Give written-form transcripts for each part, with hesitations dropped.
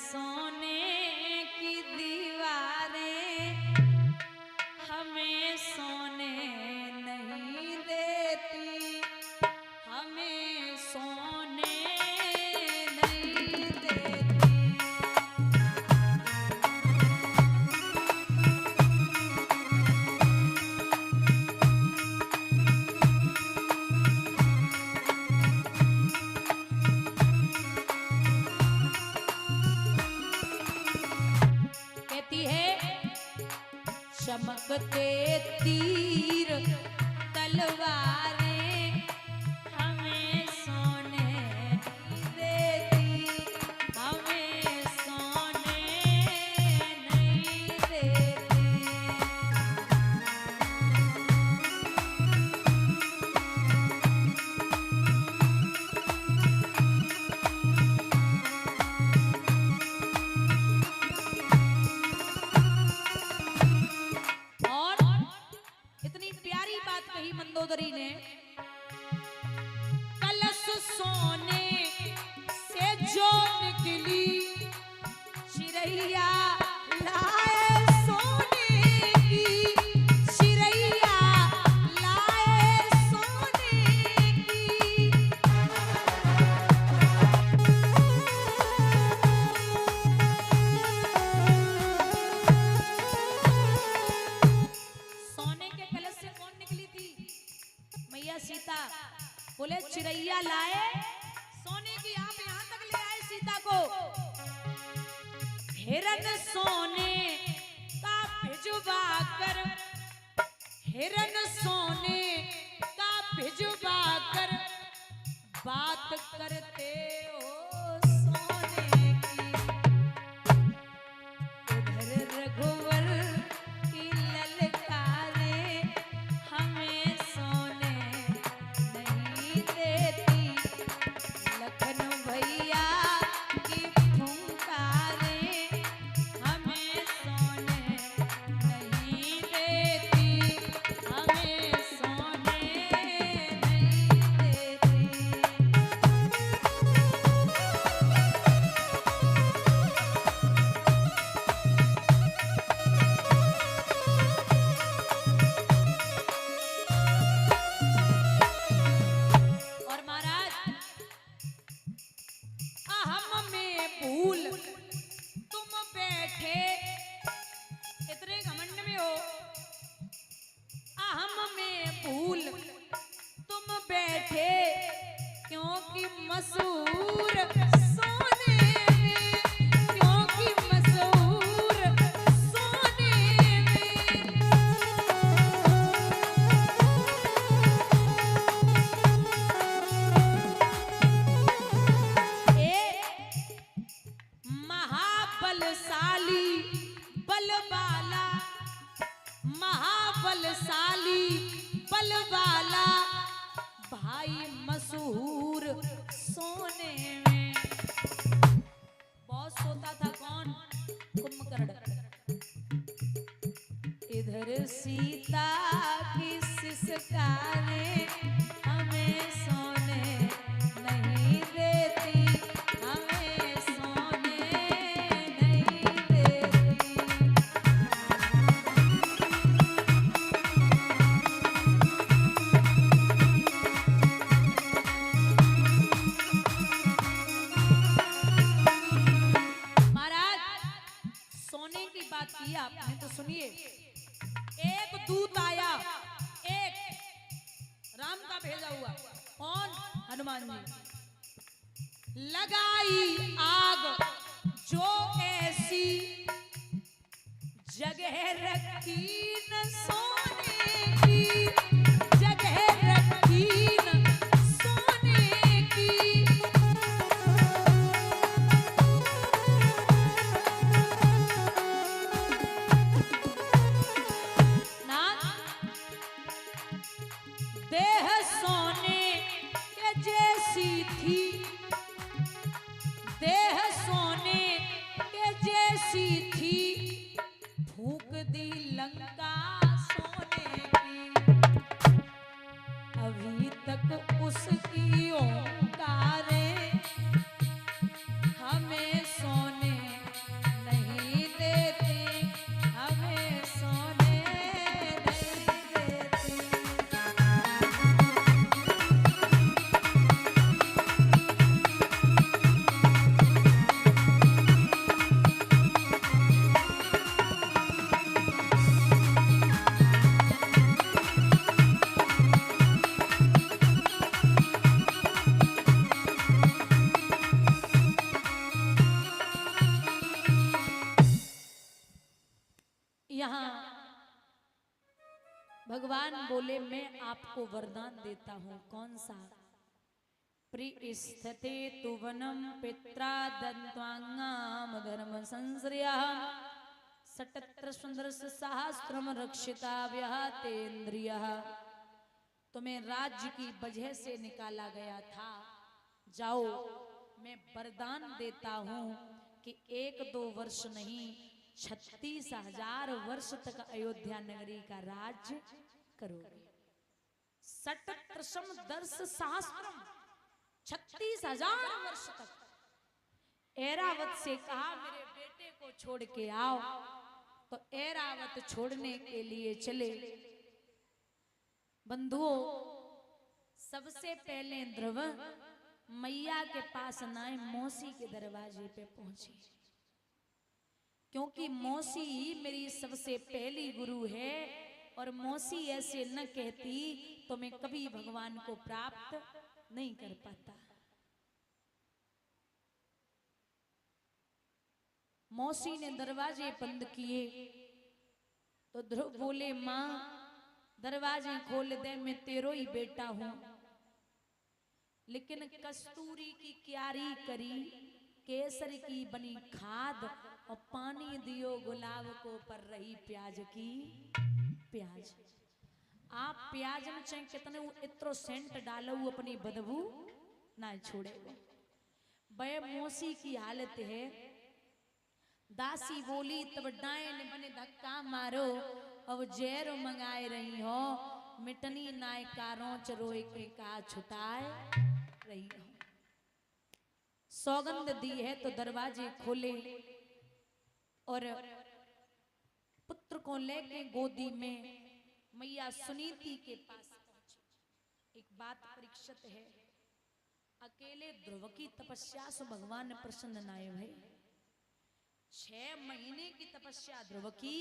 सोने की दीवारें हमें सोने नहीं देती, हमें सोने नहीं देती। कहती है चमकते तीर तलवारें हमें सोने नहीं देती, हमें सोने नहीं देती। कही मंदोदरी ने, कलश सोने से जो निकली चिरैया लाए सोने की, चिरैया लाए सोने की। सोने के कलश से कौन निकली थी? मैया सीता। बोले चिरैया लाए सोने की, आप यहां तक ले आए सीता को। हिरन सोने का भिजवा कर, हिरन सोने का भिजवा कर बात करते हो सोने की। उधर रघुवर की ललकारे हमें सोने नहीं देती, लखन भैया की फुंकारे हमें सोने नहीं देती, हमें सोने नहीं देती। और महाराज अहम में भूल तुम बैठे, इतने घमंड में हो। अहम में भूल तुम बैठे क्योंकि मशहूर सोने में, क्योंकि मशहूर सोने में। महाबलशाली बलवाला, महाबलशाली बलवाला भाई मशहूर सोने में। बहुत सोता था कौन? कुंभकर्ण। इधर सीता की सिसकारे हमें सोने नहीं देती, हमें सोने नहीं देती। महाराज सोने की बात की आपने तो सुनिए। एक दूत आया, एक राम का भेजा हुआ। कौन? हनुमान जी। लगाई आग जो ऐसी जगह रखी न सोने की, जगह रखी न सोने की। ना देह सोने के जैसी थी, देह सोने यहाँ भगवान बोले मैं आपको वरदान देता हूं। कौन सा? प्रिस्थिते तु वनम पित्रा दन्त्वांगाम धर्म संश्रया सटत्र सुंदर सहस्त्रम रक्षिता व्यातेन्द्रिय। तुम्हें राज्य की वजह से निकाला गया था, जाओ मैं वरदान देता हूं कि 1-2 वर्ष नहीं 36,000 वर्ष तक अयोध्या नगरी का राज्य करोगे। सटत्रसम दर्श शास्त्रम 36,000 वर्ष तक। ऐरावत से कहा मेरे बेटे को छोड़ के आओ, तो ऐरावत छोड़ने के लिए चले। बंधुओं, सबसे पहले ध्रुव मैया के पास नाए मौसी के दरवाजे पे पहुंचे, क्योंकि मौसी मेरी सबसे पहली गुरु है और मौसी ऐसे न कहती तो मैं कभी भगवान को प्राप्त नहीं कर पाता। मौसी ने दरवाजे बंद किए तो ध्रुव बोले मां दरवाजे खोल दे, मैं तेरो ही बेटा हूं। लेकिन कस्तूरी की क्यारी करी, केसर की बनी खाद और पानी दियो गुलाब को पर रही प्याज की प्याज। आप प्याज में चाहे कितने इत्रो सेंट डालो अपनी बदबू ना छोड़े। बे मौसी की हालत है। दासी बोली तब डायन बने धक्का मारो, अब जहर मंगाए रही हो, मिटनी नाय कारों चरोए के का छुटाए रही हो। सौगंध दी है तो दरवाजे खोले और पुत्र को लेके गोदी में मैया सुनीति के पास पहुंचे। एक बात परीक्षित है, अकेले ध्रुव की तपस्या से भगवान प्रसन्न नाय भई। 6 महीने की तपस्या ध्रुव की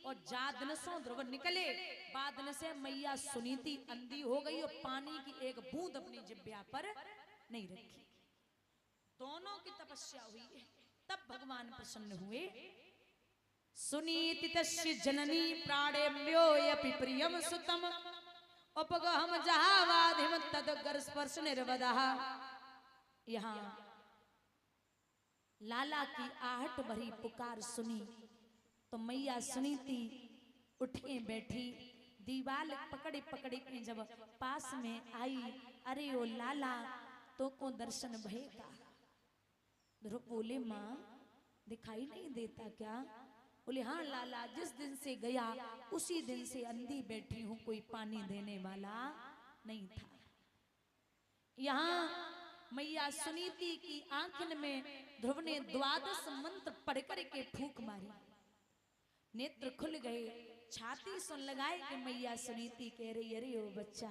और जादन से ध्रुव निकले, बादन से मैया सुनीति अंधी हो गई और पानी की एक बूंद अपनी जिह्वा पर नहीं रखी। दोनों की तपस्या हुई है, तब भगवान प्रसन्न हुए। सुनीति तस्य जननी प्राणेम्यो यपि प्रियम सुतम उपगहम जहावाधिम तदगर स्पर्श निर्वदः। यहाँ लाला की आहट भरी पुकार सुनी तो मैया सुनीति उठे बैठी, दीवाल पकड़े पकड़े के जब पास में आई, अरे ओ लाला तो को दर्शन भयेगा। ध्रुव बोले माँ दिखाई नहीं देता क्या? बोले हाँ लाला, जिस दिन से गया उसी दिन से अंधी बैठी हूं, कोई पानी देने वाला नहीं था। यहाँ मैया सुनीति की आंखन में ध्रुव ने 12 मंत्र पढ़ कर के फूंक मारी, नेत्र खुल गए, छाती सुन लगाए कि मैया सुनीति कह रही अरे ओ बच्चा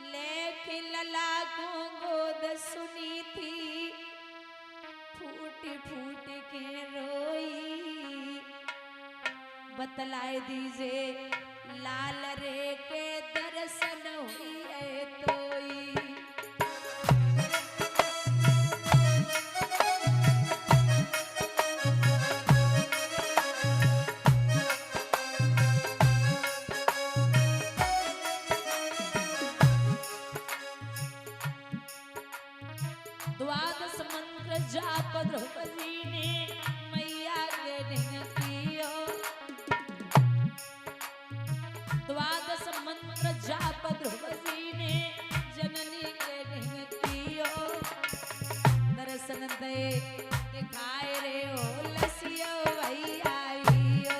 लेके लला को गोद सुनीति फूट फूट के रोई, बतलाए दीजिए लाल रे के दर्शन हुई है तोई। द्वादश मंत्र जाप द्रौपदी ने मैया के ढंग कियो, द्वादश मंत्र जाप द्रौपदी ने जननी के ढंग कियो। दर्शन दे दिखाए रे ओ लसियो भैया आइयो।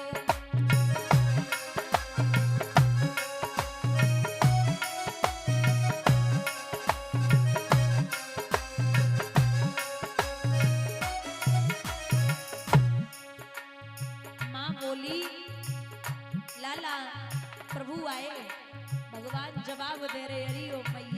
लाला प्रभु आए, भगवान जवाब दे रहे अरे ओ मैया